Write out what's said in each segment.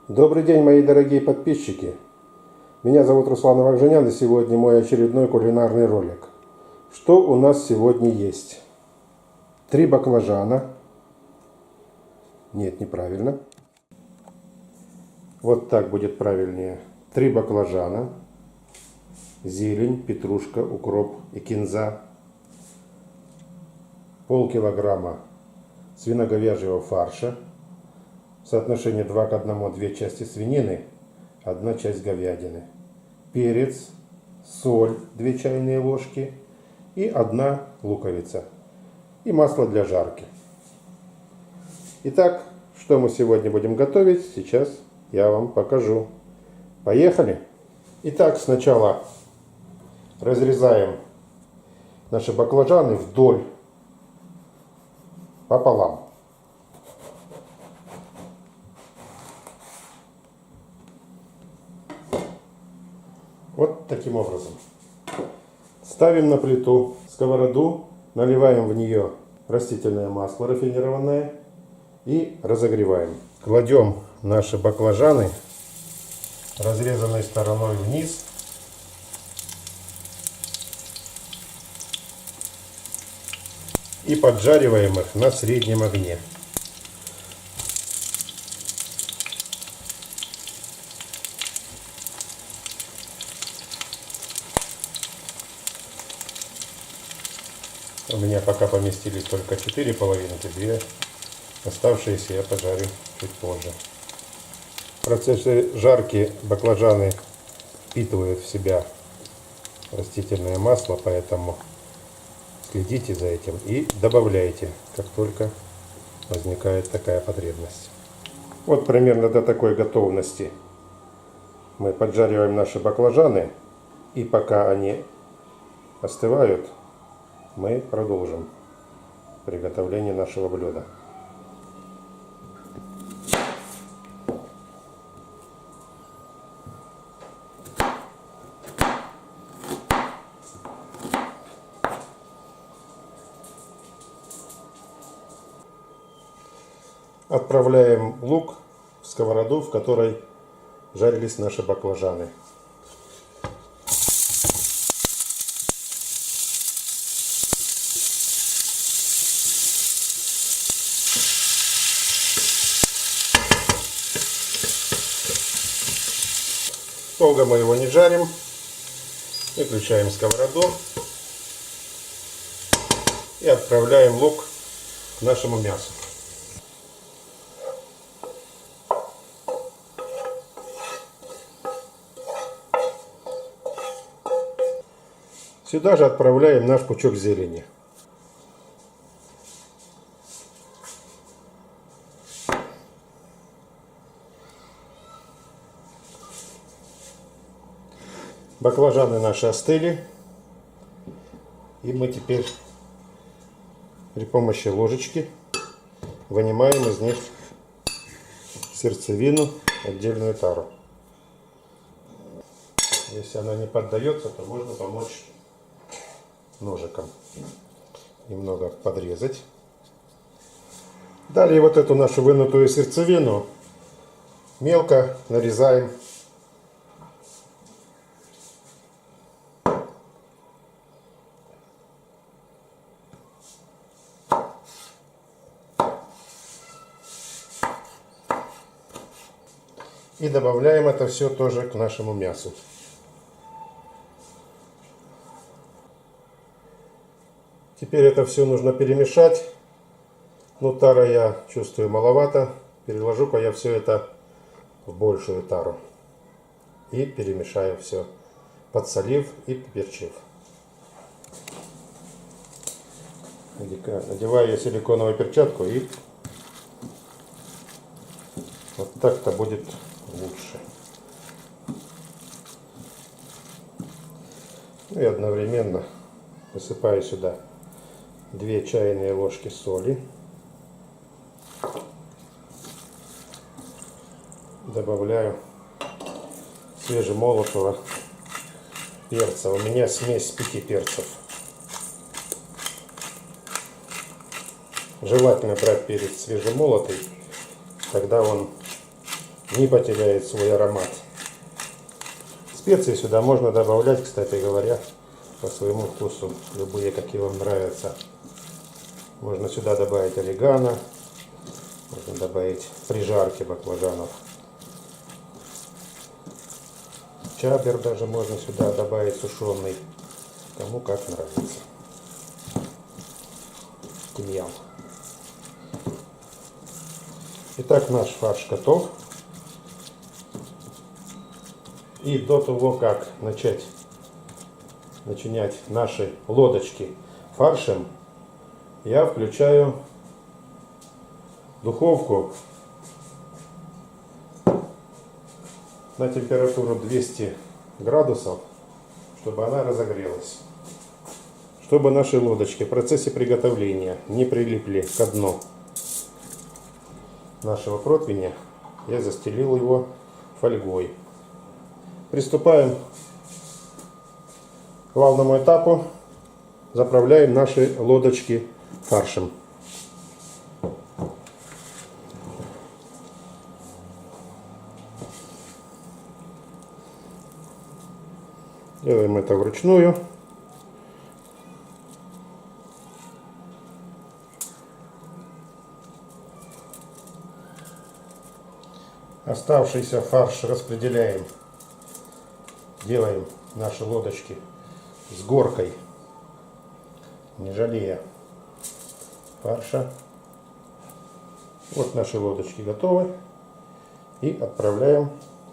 Добрый день, мои дорогие подписчики! Меня зовут Руслан Вакжанян, и сегодня мой очередной кулинарный ролик. Что у нас сегодня есть? 3 баклажана. Нет, неправильно. Вот так будет правильнее. 3 баклажана. Зелень, петрушка, укроп и кинза. Полкилограмма свино-говяжьего фарша. Соотношение 2 к 1, 2 части свинины, 1 часть говядины. Перец, соль 2 чайные ложки и 1 луковица. И масло для жарки. Итак, что мы сегодня будем готовить, сейчас я вам покажу. Поехали! Итак, сначала разрезаем наши баклажаны вдоль, пополам. Вот таким образом. Ставим на плиту сковороду, наливаем в нее растительное масло рафинированное и разогреваем. Кладем наши баклажаны разрезанной стороной вниз. И поджариваем их на среднем огне. У меня пока поместились только 4 половинки, 2 оставшиеся я пожарю чуть позже. В процессе жарки баклажаны впитывают в себя растительное масло, поэтому следите за этим и добавляйте, как только возникает такая потребность. Вот примерно до такой готовности мы поджариваем наши баклажаны, и пока они остывают, мы продолжим приготовление нашего блюда. Отправляем лук в сковороду, в которой жарились наши баклажаны. Долго мы его не жарим. Выключаем сковороду и отправляем лук к нашему мясу. Сюда же отправляем наш пучок зелени. Баклажаны наши остыли, и мы теперь при помощи ложечки вынимаем из них сердцевину, отдельную тару. Если она не поддается, то можно помочь ножиком немного подрезать. Далее вот эту нашу вынутую сердцевину мелко нарезаем. И добавляем это все тоже к нашему мясу. Теперь это все нужно перемешать. Но тара, я чувствую, маловато. Переложу-ка я все это в большую тару. И перемешаю все, подсолив и поперчив. Надеваю я силиконовую перчатку, и вот так-то будет лучше. Ну и одновременно высыпаю сюда 2 чайные ложки соли. Добавляю свежемолотого перца. У меня смесь 5 перцев. Желательно брать перец свежемолотый, тогда он не потеряет свой аромат. Специи сюда можно добавлять, кстати говоря, по своему вкусу, любые, какие вам нравятся. Можно сюда добавить орегано, можно добавить при жарке баклажанов. Чабер даже можно сюда добавить сушеный, кому как нравится. Тимьян. Итак, наш фарш готов. И до того, как начинять наши лодочки фаршем, я включаю духовку на температуру 200 градусов, чтобы она разогрелась. Чтобы наши лодочки в процессе приготовления не прилипли к дну нашего противня, я застелил его фольгой. Приступаем к главному этапу. Заправляем наши лодочки фаршем. Делаем это вручную. Оставшийся фарш распределяем. Делаем наши лодочки с горкой, не жалея фарша. Вот наши лодочки готовы. И отправляем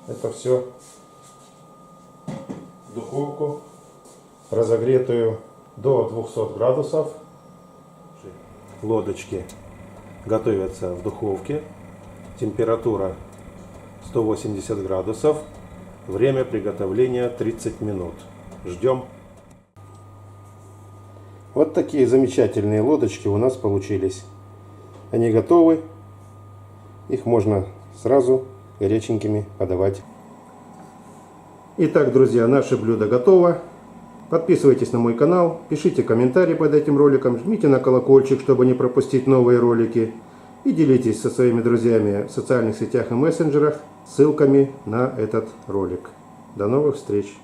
это все в духовку, разогретую до 200 градусов. Лодочки готовятся в духовке. Температура 180 градусов. Время приготовления 30 минут. Ждем. Вот такие замечательные лодочки у нас получились. Они готовы. Их можно сразу горяченькими подавать. Итак, друзья, наше блюдо готово. Подписывайтесь на мой канал, пишите комментарии под этим роликом, жмите на колокольчик, чтобы не пропустить новые ролики. И делитесь со своими друзьями в социальных сетях и мессенджерах ссылками на этот ролик. До новых встреч!